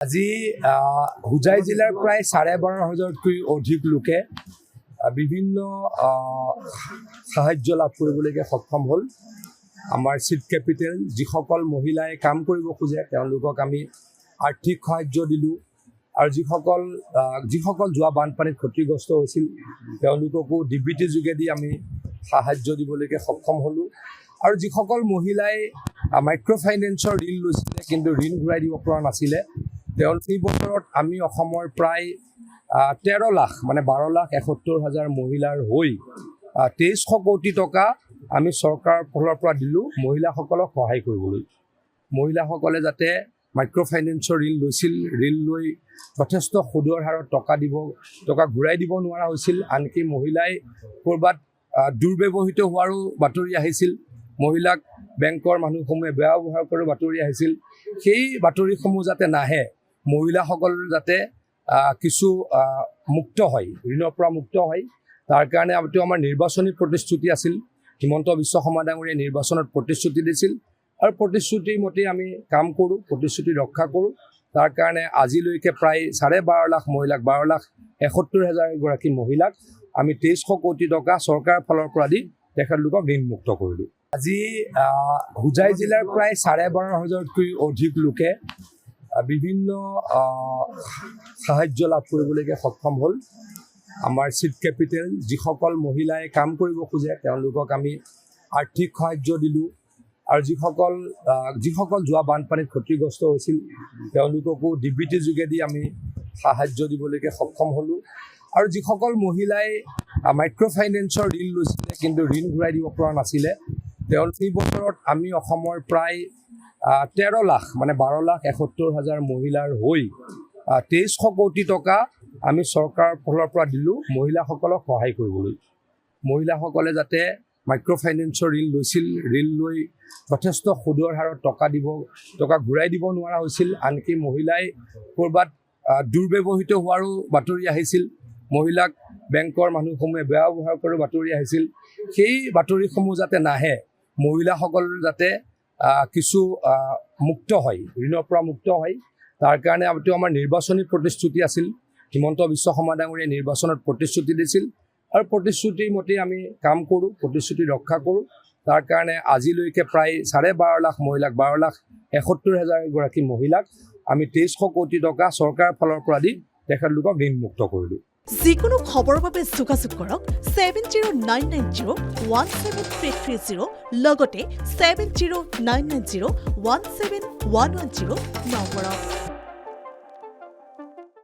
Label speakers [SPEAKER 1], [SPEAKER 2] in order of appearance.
[SPEAKER 1] আজি হুজাই জিলাৰ প্ৰায় 12,500তকৈ অধিক লোকে বিভিন্ন সাহায্য লাভ কৰিবলৈকে সক্ষম হ'ল। আমাৰ চিট কেপিটেল যিসকল মহিলাই কাম কৰিব খোজে তেওঁলোকক আমি আৰ্থিক সাহায্য দিলোঁ আৰু যিসকল যোৱা বানপানীত ক্ষতিগ্ৰস্ত হৈছিল তেওঁলোককো ডিবিটি যোগেদি আমি সাহায্য দিবলৈকে সক্ষম হ'লোঁ। আৰু যিসকল মহিলাই মাইক্ৰ' ফাইনেন্সৰ ঋণ লৈছিলে কিন্তু ঋণ ঘূৰাই দিব পৰা নাছিলে এই বছৰত আমি অসমৰ প্ৰায় 13 লাখ মানে 12,71,000 মহিলাৰ হৈ 2300 কোটি টকা আমি চৰকাৰৰ ফালৰ পৰা দিলোঁ মহিলাসকলক সহায় কৰিবলৈ। মহিলাসকলে যাতে মাইক্ৰ' ফাইনেন্সৰ ঋণ লৈছিল, ঋণ লৈ যথেষ্ট সুদৰ হাৰত টকা ঘূৰাই দিব নোৱাৰা হৈছিল। আনকি মহিলাই ক'ৰবাত দুৰ্ব্যৱহৃত হোৱাৰো বাতৰি আহিছিল, মহিলাক বেংকৰ মানুহসমূহে বেয়া ব্যৱহাৰ কৰাৰ বাতৰি আহিছিল। সেই বাতৰিসমূহ যাতে নাহে, মহিলাসকল যাতে কিছু মুক্ত হয়, ঋণৰ পৰা মুক্ত হয়, তাৰ কাৰণে আমাৰ নিৰ্বাচনী প্ৰতিশ্ৰুতি আছিল। হিমন্ত বিশ্ব শৰ্মা ডাঙৰীয়াই নিৰ্বাচনত প্ৰতিশ্ৰুতি দিছিল আৰু প্ৰতিশ্ৰুতিৰ মতে আমি কাম কৰোঁ, প্ৰতিশ্ৰুতি ৰক্ষা কৰোঁ। তাৰ কাৰণে আজিলৈকে প্ৰায় 12.5 লাখ মহিলাক 12,71,000 গৰাকী মহিলাক আমি 2300 কোটি টকা চৰকাৰৰ ফালৰ পৰা দি তেখেতলোকক ঋণমুক্ত কৰিলোঁ। আজি হুজাই জিলাৰ প্ৰায় 12,500তকৈ অধিক লোকে বিভিন্ন সাহায্য লাভ কৰিবলৈকে সক্ষম হ'ল। আমাৰ চিট কেপিটেল যিসকল মহিলাই কাম কৰিব খোজে তেওঁলোকক আমি আৰ্থিক সাহায্য দিলোঁ আৰু যিসকল যোৱা বানপানীত ক্ষতিগ্ৰস্ত হৈছিল তেওঁলোককো ডিবিটি যোগেদি আমি সাহায্য দিবলৈকে সক্ষম হ'লোঁ। আৰু যিসকল মহিলাই মাইক্ৰ' ফাইনেন্সৰ ঋণ লৈছিলে কিন্তু ঋণ ঘূৰাই দিব পৰা নাছিলে এই বছৰত আমি অসমৰ প্ৰায় 13 লাখ মানে 12,71,000 মহিলাৰ হৈ 2300 কোটি টকা আমি চৰকাৰৰ ফালৰ পৰা দিলোঁ মহিলাসকলক সহায় কৰিবলৈ। মহিলাসকলে যাতে মাইক্ৰ' ফাইনেন্সৰ ঋণ লৈছিল, ঋণ লৈ যথেষ্ট সুদৰ হাৰত টকা ঘূৰাই দিব নোৱাৰা হৈছিল। আনকি মহিলাই ক'ৰবাত দুৰ্ব্যৱহৃত হোৱাৰো বাতৰি আহিছিল, মহিলাক বেংকৰ মানুহসমূহে বেয়া ব্যৱহাৰ কৰাৰ বাতৰি আহিছিল। সেই বাতৰিসমূহ যাতে নাহে, মহিলাসকল যাতে কিছু মুক্ত হয়, ঋণৰ পৰা মুক্ত হয়, তাৰ কাৰণে আমাৰ নিৰ্বাচনী প্ৰতিশ্ৰুতি আছিল। হিমন্ত বিশ্ব শৰ্মা ডাঙৰীয়াই নিৰ্বাচনত প্ৰতিশ্ৰুতি দিছিল আৰু প্ৰতিশ্ৰুতিৰ মতে আমি কাম কৰোঁ, প্ৰতিশ্ৰুতি ৰক্ষা কৰোঁ। তাৰ কাৰণে আজিলৈকে প্ৰায় 12.5 লাখ মহিলাক 12,71,000 গৰাকী মহিলাক আমি 2300 কোটি টকা চৰকাৰৰ ফালৰ পৰা দি তেখেতলোকক ঋণমুক্ত কৰিলোঁ।
[SPEAKER 2] যিকোনো খবৰৰ বাবে যোগাযোগ কৰক 7099017330 লগতে 7099017110 নম্বৰত।